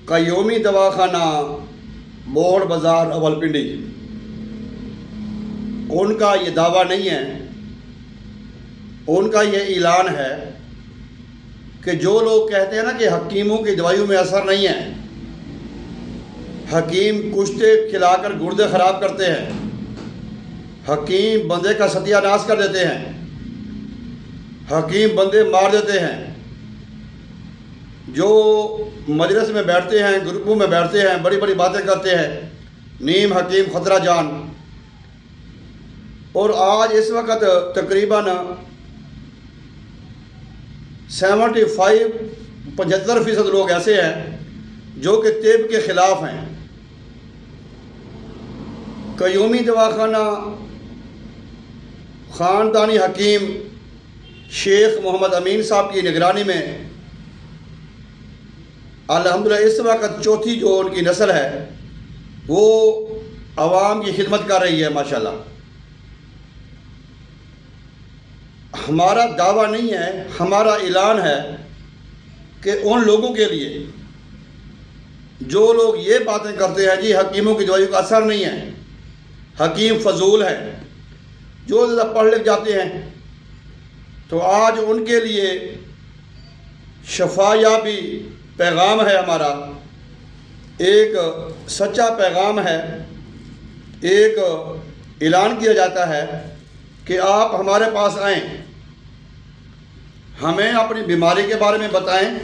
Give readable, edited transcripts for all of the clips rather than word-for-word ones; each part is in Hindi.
कयोमी दवाखाना बोहड़ बाज़ार रावलपिंडी, उनका ये दावा नहीं है, उनका ये ऐलान है कि जो लोग कहते हैं ना कि हकीमों की दवाइयों में असर नहीं है, हकीम कुश्ते खिलाकर गुर्दे ख़राब करते हैं, हकीम बंदे का सत्यानाश कर देते हैं, हकीम बंदे मार देते हैं, जो मजलिस में बैठते हैं, ग्रुपों में बैठते हैं, बड़ी बड़ी बातें करते हैं, नीम हकीम खतरा जान। और आज इस वक्त तकरीबन 75% लोग ऐसे हैं जो कि तिब के ख़िलाफ़ हैं। कयूमी दवाखाना ख़ानदानी हकीम शेख मोहम्मद अमीन साहब की निगरानी में अल्हम्दुलिल्लाह इस वक्त चौथी जो उनकी नस्ल है वो आवाम की खिदमत कर रही है माशाल्लाह। हमारा दावा नहीं है, हमारा ऐलान है कि उन लोगों के लिए जो लोग ये बातें करते हैं जी हकीमों की दवाइयों का असर नहीं है, हकीम फजूल है, जो ज़्यादा पढ़ लिख जाते हैं, तो आज उनके लिए शफायाबी पैगाम है हमारा, एक सच्चा पैगाम है। एक ऐलान किया जाता है कि आप हमारे पास आएँ, हमें अपनी बीमारी के बारे में बताएं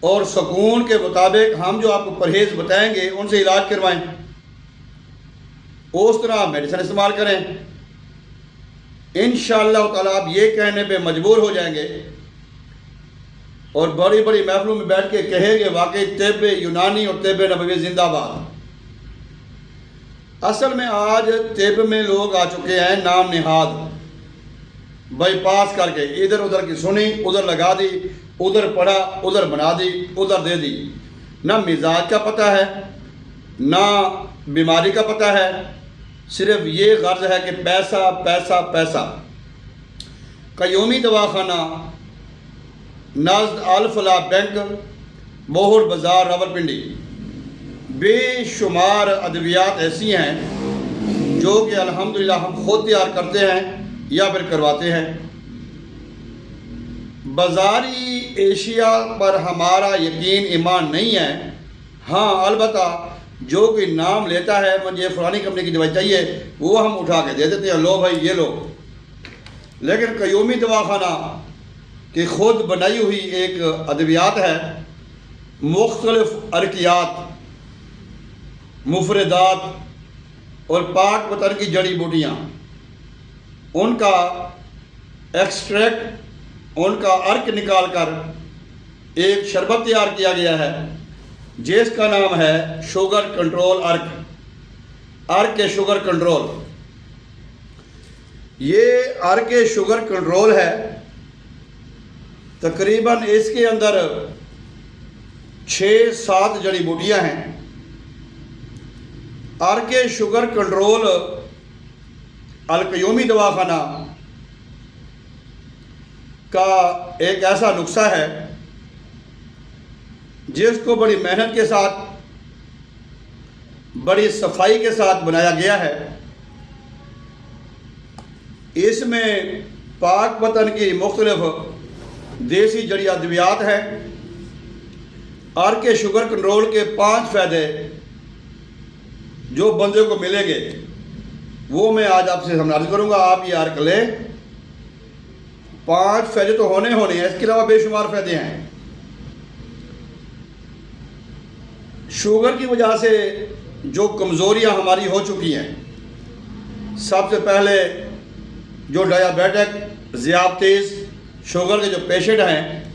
और सुकून के मुताबिक हम जो आपको परहेज़ बताएंगे उनसे इलाज करवाएं, उस तरह मेडिसिन इस्तेमाल करें। इंशाअल्लाह ताला आप ये कहने पे मजबूर हो जाएंगे और बड़ी बड़ी महफिलों में बैठ के कहेंगे वाकई तिब यूनानी और तिब नबवी जिंदाबाद। असल में आज तिब में लोग आ चुके हैं नाम निहाद, बाईपास करके इधर उधर की सुनी, उधर लगा दी, उधर पढ़ा, उधर बना दी, उधर दे दी। ना मिजाज का पता है, ना बीमारी का पता है, सिर्फ ये गर्ज है कि पैसा पैसा पैसा। कयूमी दवाखाना नज़द अल फलाह बैंक बोहड़ बाज़ार रावलपिंडी, बेशुमार अद्वियात ऐसी हैं जो कि अल्हम्दुलिल्लाह हम खुद तैयार करते हैं या फिर करवाते हैं। बाज़ारी एशिया पर हमारा यकीन ईमान नहीं है। हाँ, अलबत्ता जो कोई नाम लेता है मुझे फ़लानी कंपनी की दवाई चाहिए, वो हम उठा के दे देते हैं, लो भाई ये लो। लेकिन कयूमी दवाखाना की खुद बनाई हुई एक अद्वियात है, मुख्तलिफ अरकियात, मुफरदात और पाक वतन की जड़ी बूटियाँ, उनका एक्सट्रैक्ट, उनका अर्क निकाल कर एक शरबत तैयार किया गया है जिसका नाम है शुगर कंट्रोल अर्क, अर्क के शुगर कंट्रोल। ये अर्क के शुगर कंट्रोल है, तकरीबन इसके अंदर 6-7 जड़ी बूटियाँ हैं। अर्क के शुगर कंट्रोल अलकयूमी दवाखाना का एक ऐसा नुस्खा है जिसको बड़ी मेहनत के साथ, बड़ी सफाई के साथ बनाया गया है। इसमें पाक वतन की मुख्तलिफ देसी जड़ी अद्वियात हैं। अर्क के शुगर कंट्रोल के 5 फ़ायदे जो बंदे को मिलेंगे वो मैं आज आपसे समझाना करूँगा। आप ये अर्क लें, 5 फ़ायदे तो होने हैं, इसके अलावा बेशुमार फ़ायदे हैं। शुगर की वजह से जो कमज़ोरियाँ हमारी हो चुकी हैं, सबसे पहले जो डायबिटिक, ज़ियाबतीस, शुगर के जो पेशेंट हैं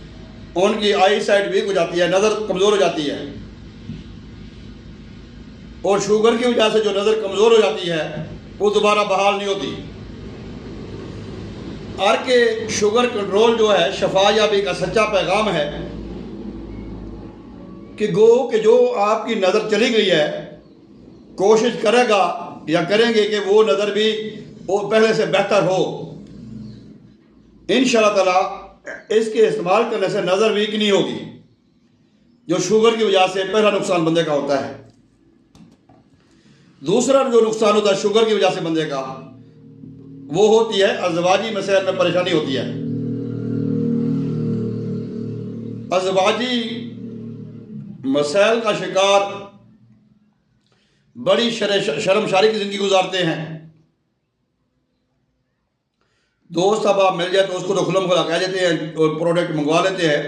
उनकी आई साइट वीक हो जाती है, नज़र कमज़ोर हो जाती है, और शुगर की वजह से जो नज़र कमज़ोर हो जाती है वो दोबारा बहाल नहीं होती। अर्क के शुगर कंट्रोल जो है शफायाबी का सच्चा पैगाम है कि गो कि जो आपकी नज़र चली गई है, कोशिश करेगा या करेंगे कि वो नज़र भी वो पहले से बेहतर हो। इंशाअल्लाह ताला इसके इस्तेमाल करने से नज़र वीक नहीं होगी। जो शुगर की वजह से पहला नुकसान बंदे का होता है। दूसरा जो नुकसान होता है शुगर की वजह से बंदे का, वो होती है अज़वाजी मसैल में परेशानी होती है। अज़वाजी मसैल का शिकार बड़ी शर्मशारी की ज़िंदगी गुजारते हैं। दोस्त अब आप मिल जाए तो उसको तो खुलम खुला कह देते हैं और प्रोडक्ट मंगवा लेते हैं,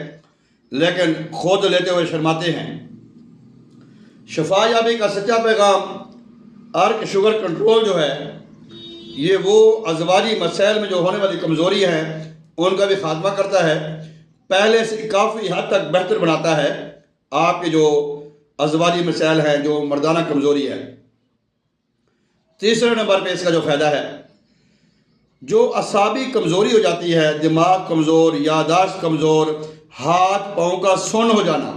लेकिन खुद लेते हुए शर्माते हैं। शफा याबी का सच्चा पैगाम अर्क शुगर कंट्रोल जो है, ये वो अज़वाजी मसैल में जो होने वाली कमज़ोरी है उनका भी खात्मा करता है, पहले से काफ़ी हद तक बेहतर बनाता है आपके जो अज़वाजी मसैल हैं, जो मर्दाना कमज़ोरी है। तीसरे नंबर पे इसका जो फ़ायदा है, जो असाबी कमज़ोरी हो जाती है, दिमाग कमज़ोर, यादाश्त कमज़ोर, हाथ पाँव का सुन्न हो जाना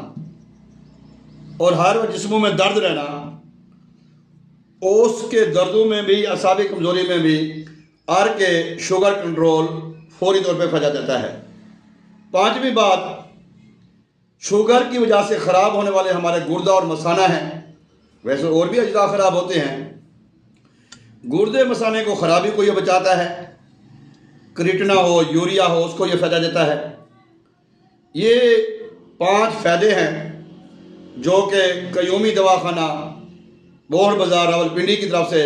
और हर वक्त जिस्मों में दर्द रहना, उसके दर्दों में भी, असाबी कमज़ोरी में भी अर्क के शुगर कंट्रोल फौरी तौर पे फैला जाता है। पांचवी बात, शुगर की वजह से ख़राब होने वाले हमारे गुर्दा और मसाना हैं। वैसे और भी अज्जा ख़राब होते हैं, गुर्दे मसाने को ख़राबी को ये बचाता है। क्रिटना हो, यूरिया हो, उसको ये फ़ायदा देता है। ये 5 फ़ायदे हैं जो कि कयूमी दवाखाना बोहर बाज़ार रावलपिंडी की तरफ से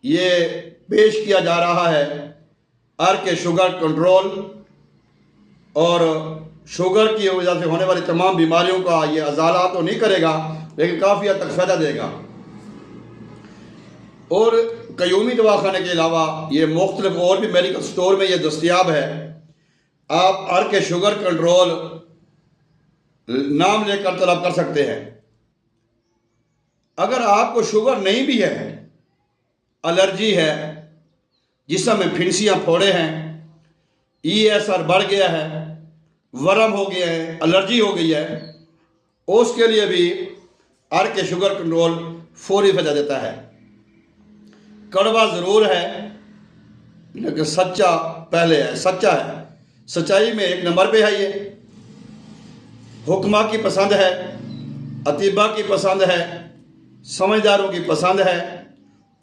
ये पेश किया जा रहा है। अर्क के शुगर कंट्रोल और शुगर की वजह से होने वाली तमाम बीमारियों का ये अजाला तो नहीं करेगा, लेकिन काफ़ी हद तक फ़ायदा देगा। और कयूमी दवाखाने के अलावा ये मुख्तलिफ और भी मेडिकल स्टोर में ये दस्तयाब है। आप अर्क के शुगर कंट्रोल नाम लेकर तलब कर सकते हैं। अगर आपको शुगर नहीं भी है, एलर्जी है, जिस्म में फिनसियाँ फोड़े हैं, ESR बढ़ गया है, वरम हो गया है, एलर्जी हो गई है, उसके लिए भी अर्क के शुगर कंट्रोल फौरी फ़ायदा देता है। कड़वा ज़रूर है लेकिन सच्चा पहले है, सच्चा है, सच्चाई में 1 नंबर पे है। ये हुक्मा की पसंद है, अतीबा की पसंद है, समझदारों की पसंद है,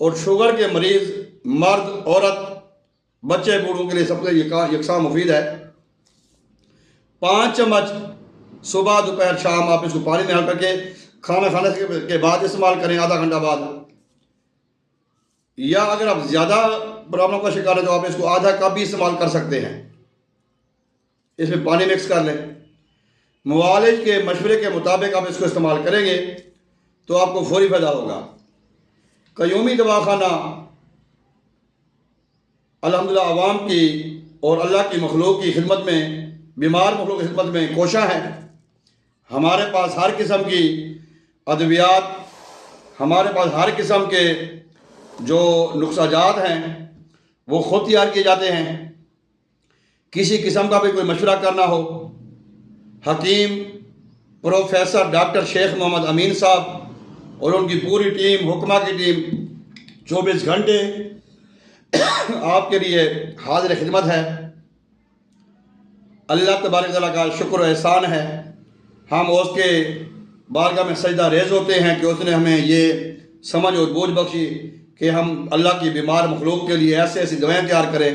और शुगर के मरीज़, मर्द, औरत, बच्चे, बूढ़ों के लिए सबसे यकसा मुफीद है। 5 चम्मच सुबह, दोपहर, शाम आप इसको पानी में हल करके खाना खाने के बाद इस्तेमाल करें, आधा घंटा बाद। या अगर आप ज़्यादा प्रॉब्लम का शिकार है तो आप इसको आधा कप भी इस्तेमाल कर सकते हैं। इसमें पानी मिक्स कर लें। मुआलिज के मशवरे के मुताबिक आप इसको इस्तेमाल करेंगे तो आपको फौरी फ़ायदा होगा। कयूमी दवाखाना अल्हम्दुलिल्लाह आवाम की और अल्लाह की मखलूक की खिदमत में, बीमार मखलूक की खिदमत में कोशा है। हमारे पास हर किस्म की अद्वियात, हमारे पास हर किस्म के जो नुस्ख़ाजात हैं वो ख़ुद तैयार किए जाते हैं। किसी किस्म का भी कोई मशवरा करना हो, हकीम प्रोफेसर डॉक्टर शेख मोहम्मद अमीन साहब और उनकी पूरी टीम, हुक्मा की टीम 24 घंटे आपके लिए हाजिर खिदमत है। अल्लाह तबारक तआला का शुक्र एहसान है, हम उसके बारगाह में सजदा रेज़ होते हैं कि उसने हमें ये समझ और बूझ बख्शी कि हम अल्लाह की बीमार मखलूक के लिए ऐसी ऐसी दवाएँ तैयार करें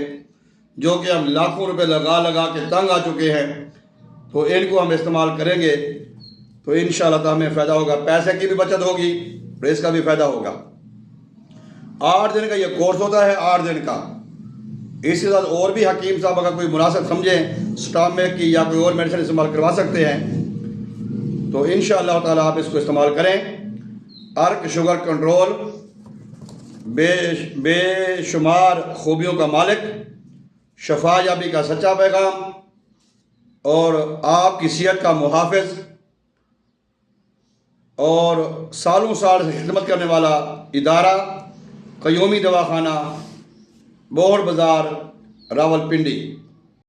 जो कि हम लाखों रुपए लगा लगा के तंग आ चुके हैं। तो इनको हम इस्तेमाल करेंगे तो इंशाअल्लाह ताला हमें फ़ायदा होगा, पैसे की भी बचत होगी और इसका भी फ़ायदा होगा। 8 दिन का ये कोर्स होता है, 8 दिन का। इसके साथ और भी हकीम साहब अगर कोई मुनासिब समझें स्टमक की या कोई और मेडिसिन इस्तेमाल करवा सकते हैं, तो इंशाअल्लाह ताला आप इसको इस्तेमाल करें। अर्क शुगर कंट्रोल बेशुमार खूबियों का मालिक, शफा याबी का सच्चा पैगाम और आपकी सेहत का मुहाफ़िज़ और सालों साल से खिदमत करने वाला इदारा कयूमी दवाखाना बोहर बाज़ार रावलपिंडी।